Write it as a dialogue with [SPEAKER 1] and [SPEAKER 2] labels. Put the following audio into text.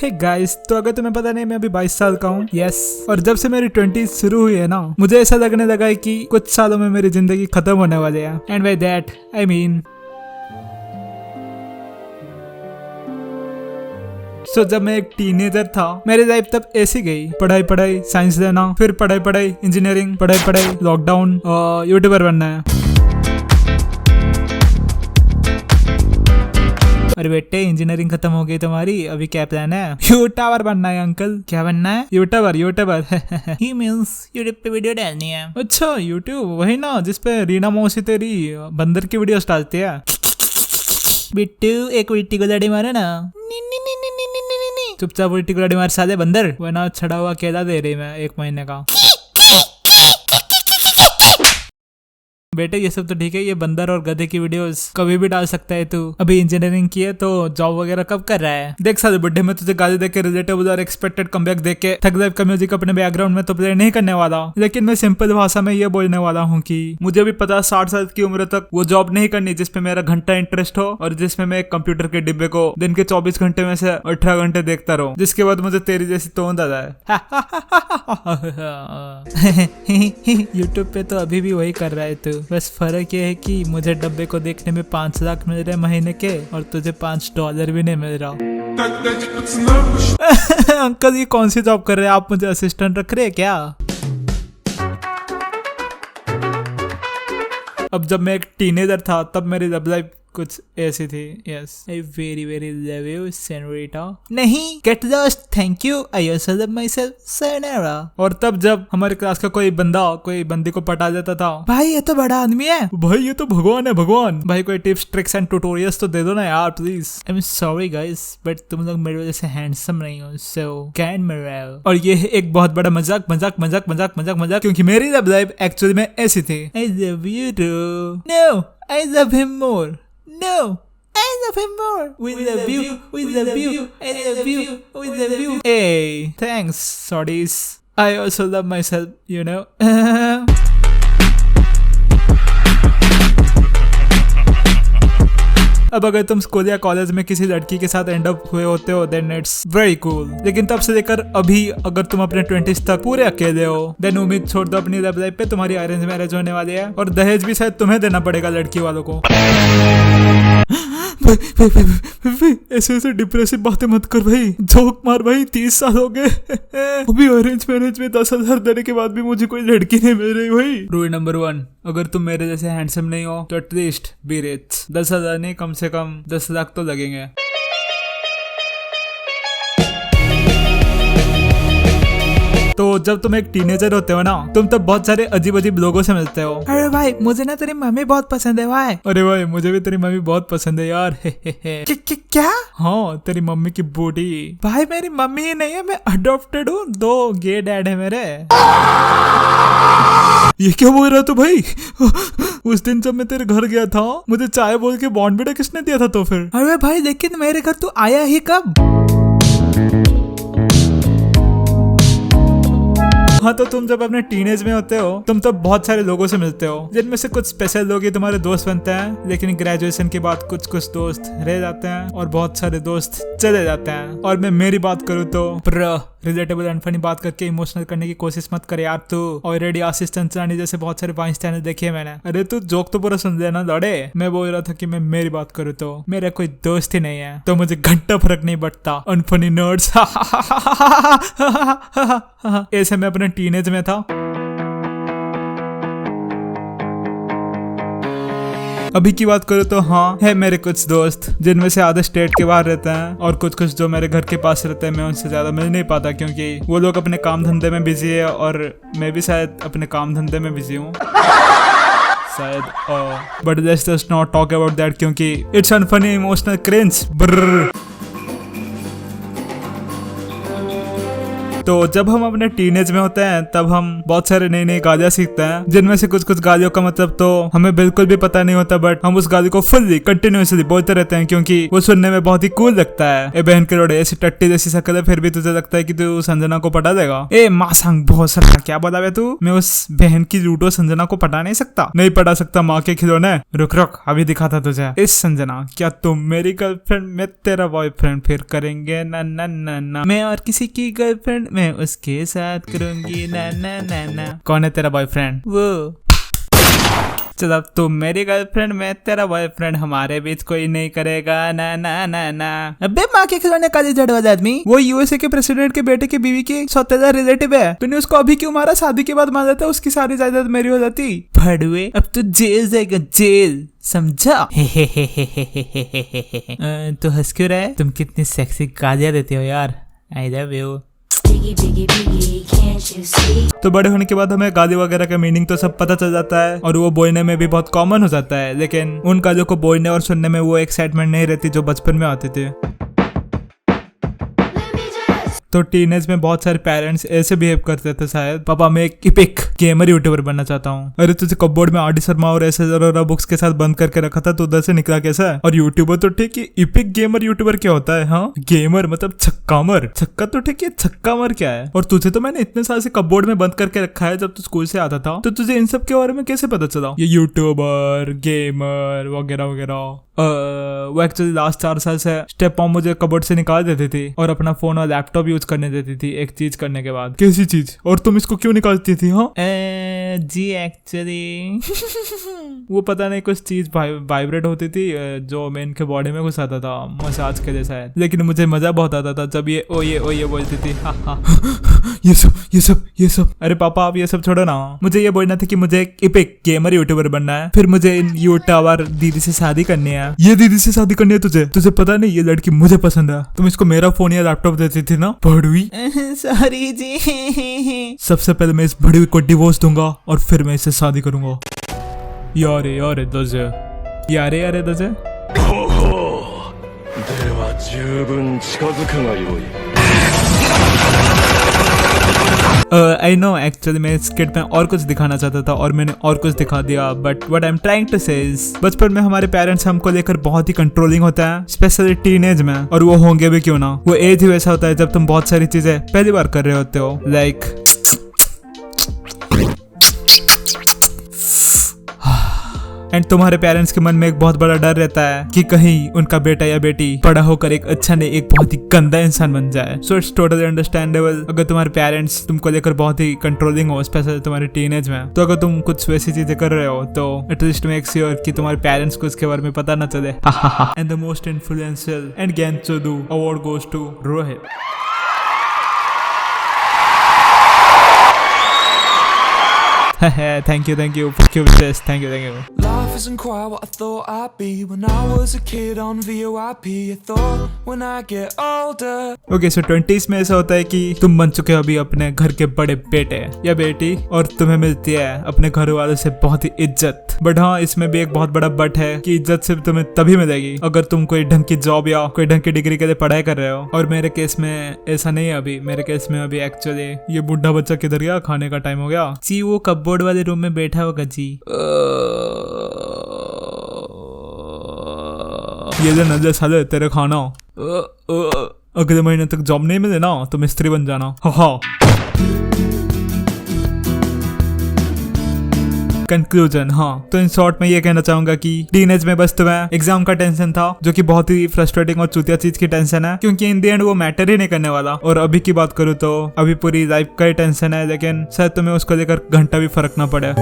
[SPEAKER 1] Hey guys, तो अगर तुम्हें पता नहीं मैं अभी 22 साल का हूँ। यस, और जब से मेरी 20s शुरू हुई है ना, मुझे ऐसा लगने लगा है कि कुछ सालों में मेरी जिंदगी खत्म होने वाली है। And by that I mean जब मैं एक टीनेजर था, मेरी लाइफ तब ऐसी गई, पढ़ाई पढ़ाई, साइंस लेना, फिर पढ़ाई पढ़ाई, इंजीनियरिंग, पढ़ाई पढ़ाई, लॉकडाउन, यूट्यूबर बनना है। अरे बेटे, इंजीनियरिंग खत्म हो गई तुम्हारी, अभी क्या प्लान है? यूट्यूबर बनना है अंकल। क्या बनना है? यूट्यूबर। ही मींस यूट्यूब पे वीडियो डालनी है। अच्छा, यूट्यूब वही ना जिसपे रीना मौसी तेरी बंदर की वीडियोस डालती है। बिट्टू, एक उल्टी को लड़ी मारे ना। चुपचाप उल्टी को लड़ी मार साले बंदर, वरना छड़ा हुआ केला दे रही मैं 1 महीने का। बेटे ये सब तो ठीक है, ये बंदर और गधे की वीडियोस कभी भी डाल सकता है तू। अभी इंजीनियरिंग की है तो जॉब वगैरह कब कर रहा है? देख साले बुड्ढे, मैं तुझे गाली देके रिलेटेबल और एक्सपेक्टेड कमबैक देख के थक लाइफ का म्यूजिक अपने बैकग्राउंड में तो प्ले नहीं करने वाला, लेकिन मैं सिंपल भाषा में ये बोलने वाला हूँ कि मुझे भी 50-60 साल की उम्र तक वो जॉब नहीं करनी जिसपे मेरा घंटा इंटरेस्ट हो और जिसमें मैं एक कंप्यूटर के डिब्बे को दिन के 24 घंटे में से 18 घंटे देखता रहूं, जिसके बाद मुझे तेरी जैसी तोंद आ जाए। यूट्यूब पे तो अभी भी वही कर रहा है तू, बस फर्क ये है कि मुझे डब्बे को देखने में 5 लाख मिल रहे महीने के और तुझे $5 भी नहीं मिल रहा। अंकल ये कौन सी जॉब कर रहे हैं आप? मुझे असिस्टेंट रख रहे हैं क्या? अब जब मैं एक टीनेजर था तब मेरी लव लाइफ कुछ ऐसी थी। Yes, I very very love you senorita. नहीं, get lost, thank you, I also love myself sayonara। और तब जब हमारे क्लास का कोई बंदा कोई बंदी को पटा देता था, भाई ये तो बड़ा आदमी है, भाई ये तो भगवान है भगवान, भाई कोई टिप्स ट्रिक्स एंड ट्यूटोरियल्स तो दे दो ना यार please. I am sorry guys, but तुम लोग मेरे वजह से हैंडसम नहीं हो, सो कैन मिरर। और ये है एक बहुत बड़ा मजाक मजाक मजाक मजाक मजाक मजाक, क्योंकि मेरी लव लाइफ एक्चुअली में ऐसी थी। I love you too, no I love him more, no, I love him more. We love you. We love you. I love you. We love you. Hey, thanks, sorries. I also love myself, you know. अब अगर तुम school या college में किसी लड़की के साथ and up हुए होते हो देन इट्स वेरी कूल, लेकिन तब से लेकर अभी अगर तुम अपने 20s तक पूरे अकेले हो देन उम्मीद छोड़ दो अपनी लव लाइफ पे, तुम्हारी अरेंज मैरिज होने वाली है और दहेज भी शायद तुम्हें देना पड़ेगा लड़की वालों को। ऐसे ऐसे डिप्रेसिव बातें मत कर भाई, जोक मार भाई, 30 साल हो गए अभी अरेंज मैरिज में 10,000 देने के बाद भी मुझे कोई लड़की नहीं मिल रही भाई। रूल नंबर 1, अगर तुम मेरे जैसे हैंडसम नहीं हो तो एटलीस्ट बी रिच। 10,000 नहीं, कम से कम 10 लाख तो लगेंगे। तो जब तुम एक टीनेजर होते हो ना, तुम तब बहुत सारे अजीब अजीब लोगों से मिलते हो। अरे भाई मुझे ना तेरी मम्मी बहुत पसंद है भाई। अरे भाई मुझे भी तेरी मम्मी बहुत पसंद है यार। क्या? हाँ, तेरी मम्मी की बूटी। भाई मेरी मम्मी ही नहीं है, मैं अडॉप्टेड हूँ, 2 गे डैड है मेरे। ये क्या बोल रहा तू भाई? उस दिन जब मैं तेरे घर गया था मुझे चाय बोल के बॉर्नविटा किसने दिया था? तो फिर अरे भाई लेकिन मेरे घर तू आया ही कब? हाँ, तो तुम जब अपने टीनेज में होते हो तुम तो बहुत सारे लोगों से मिलते हो, जिनमें से कुछ स्पेशल लोग ही तुम्हारे दोस्त बनते हैं, लेकिन ग्रेजुएशन के बाद कुछ कुछ दोस्त रह जाते हैं और बहुत सारे दोस्त चले जाते हैं। और मैं मेरी बात करूँ तो रिलेटेबल एंड फनी बात करके इमोशनल करने की कोशिश मत कर यार तू। ऑलरेडी आशीष चंचलानी जैसे बहुत सारे वाइंस चैनल देखे मैंने। अरे तू जोक तो पूरा सुन लेना लड़े। मैं बोल रहा था कि मैं मेरी बात करूँ तो मेरा कोई दोस्त ही नहीं है, तो मुझे घंटा फर्क नहीं पड़ता। Unfunny nerds. ऐसे मैं अपने टीनेज में था। अभी की बात करूँ तो हाँ, है मेरे कुछ दोस्त जिनमें से आधे स्टेट के बाहर रहते हैं और कुछ कुछ जो मेरे घर के पास रहते हैं। मैं उनसे ज्यादा मिल नहीं पाता क्योंकि वो लोग अपने काम धंधे में बिजी है और मैं भी शायद अपने काम धंधे में बिजी हूँ शायद। But let's just not talk about that क्योंकि इट्स अनफनी इमोशनल क्रिंज। तो जब हम अपने टीनेज में होते हैं तब हम बहुत सारे नई नई गालियां सीखते हैं, जिनमें से कुछ गालियों का मतलब तो हमें बिल्कुल भी पता नहीं होता, बट हम उस गाली को फुल्ली कंटिन्यूअसली बोलते रहते हैं क्योंकि वो सुनने में बहुत ही कूल लगता है। ए बहन के लोड़े, ऐसी टट्टी जैसी शक्ल है फिर भी तुझे लगता है कि तू संजना को पटा देगा। ए माँ संग बहुत सारा क्या बोला बे तू? मैं उस बहन की लूडो संजना को पटा नहीं सकता, नहीं पटा सकता माँ के खिलौने। रुक रुक अभी दिखाता तुझे। इस संजना, क्या तुम मेरी गर्लफ्रेंड, मैं तेरा बॉयफ्रेंड, फिर करेंगे ना ना ना ना, मैं और किसी की गर्लफ्रेंड मैं उसके साथ करूंगी ना ना ना ना। कौन है तेरा बॉयफ्रेंड? वो चलो तुम मेरी गर्लफ्रेंड मैं तेरा बॉयफ्रेंड, हमारे बीच कोई नहीं करेगा ना ना ना ना। अबे माँ के खिलौने काली जड़ वाला आदमी, वो यूएसए के प्रेसिडेंट के बेटे की बीवी की सौतेला रिलेटिव है। तूने उसको अभी क्यों मारा? शादी के बाद मार देता, उसकी सारी जायदाद मेरी हो जाती। फड़ुए, अब तो जेल जाएगा, जेल, समझा? तो हंस क्यों रहा है? तुम कितनी सेक्सी गालियां देते हो यार। आई लव यू। तो बड़े होने के बाद हमें गाली वगैरह का मीनिंग तो सब पता चल जाता है और वो बोलने में भी बहुत कॉमन हो जाता है, लेकिन उन गालियों को बोलने और सुनने में वो एक्साइटमेंट नहीं रहती जो बचपन में आती थी। तो टीनेज में बहुत सारे पेरेंट्स ऐसे बिहेव करते थे, शायद पापा मैं एक इपिक गेमर यूट्यूबर बनना चाहता हूँ। अरे तुझे कपबोर्ड में आर डी शर्मा और ऐसे बुक्स के साथ बंद करके रखा था, तो उधर से निकला कैसा है? और यूट्यूबर तो ठीक है, इपिक गेमर यूट्यूबर क्या होता है? हाँ, गेमर मतलब छक्कामर। छक्का तो ठीक है, छक्कामर क्या है? और तुझे तो मैंने इतने साल से कपबोर्ड में बंद करके रखा है जब तू स्कूल से आता था, तो तुझे इन सब के बारे में कैसे पता चला? ये यूट्यूबर, गेमर वगैरह वगैरह। वो एक्चुअली लास्ट 4 साल से स्टेप मॉम मुझे कबोर्ड से निकाल देती थी और अपना फोन और लैपटॉप यूज करने देती थी एक चीज करने के बाद। कैसी चीज? और तुम इसको क्यों निकालती थी? हाँ जी एक्चुअली वो पता नहीं कुछ चीज वाइब्रेट होती थी जो मैं इनके बॉडी में घुस आता था, मसाज के जैसा है, लेकिन मुझे मजा बहुत आता था जब ये ओ ये बोलती थी। ये सब अरे पापा आप ये सब छोड़ो ना, मुझे ये बोलना था कि मुझे एक इपिक गेमर यूट्यूबर बनना है, फिर मुझे इन यूट्यूबर दीदी से शादी करनी है। ये दीदी से शादी करनी है तुझे पता नहीं ये लड़की मुझे पसंद है। तुम इसको मेरा फोन या लैपटॉप देती थी ना भड़ुई। सॉरी जी। सबसे पहले मैं इस भड़ुई को डिवोर्स दूंगा और फिर मैं इससे शादी करूंगा। यारे दजे यारे दजे। आई नो एक्चुअली मैं इस स्किट में और कुछ दिखाना चाहता था और मैंने और कुछ दिखा दिया, but what I am trying to say is बचपन में हमारे पेरेंट्स हमको लेकर बहुत ही कंट्रोलिंग होता है, स्पेशली टीनेज में, और वो होंगे भी क्यों ना। वो एज ही वैसा होता है जब तुम बहुत सारी चीजें पहली बार कर रहे होते हो, लाइक एंड तुम्हारे पेरेंट्स के मन में एक बहुत बड़ा डर रहता है कि कहीं उनका बेटा या बेटी बड़ा होकर एक अच्छा नहीं एक बहुत ही गंदा इंसान बन जाए। सो इट्स टोटली अंडरस्टैंडेबल अगर तुम्हारे पेरेंट्स तुमको लेकर बहुत ही कंट्रोलिंग हो, स्पेशली तुम्हारे टीनेज में। तो अगर तुम कुछ वैसी चीजें कर रहे हो तो एटलीस्ट मेक श्योर कि तुम्हारे पेरेंट्स को इसके बारे में पता न चले। And the most influential and ज्ञान चोदू award goes to Rohit. Thank you. Fuck you with this. Thank you.
[SPEAKER 2] Life isn't quite what I thought I'd be when I was a kid on VOIP. I thought when I get older.
[SPEAKER 1] Okay, so 20s में ऐसा होता है कि तुम बन चुके हो अभी अपने घर के बड़े बेटे या बेटी और तुम्हें मिलती है अपने घर वालों से बहुत ही इज्जत। बट हाँ, इसमें भी एक बहुत बड़ा बट है कि इज्जत सिर्फ तुम्हें तभी मिलेगी अगर तुम कोई ढंग की जॉब या कोई ढंग की डिग्री के लिए पढ़ाई कर रहे हो। और मेरे केस में ऐसा नहीं है अभी। मेरे केस में अभी एक्चुअली ये बुढ़ा बच्चा किधर गया? खाने का टाइम हो गया जी। वो कपबोर्ड वाले रूम में बैठा होगा जी। ये ले नजर साले तेरे खाना। अगले महीने तक जॉब नहीं मिले ना तो मिस्त्री बन जाना। हाँ। कंक्लूजन, हाँ तो इन शॉर्ट में ये कहना चाहूंगा कि टीनेज में बस तुम्हें एग्जाम का टेंशन था जो कि बहुत ही फ्रस्ट्रेटिंग और चूतिया चीज की टेंशन है, क्योंकि इन द एंड वो मैटर ही नहीं करने वाला। और अभी की बात करूँ तो अभी पूरी लाइफ का ही टेंशन है, लेकिन शायद तुम्हें उसको लेकर घंटा भी फर्क ना पड़े।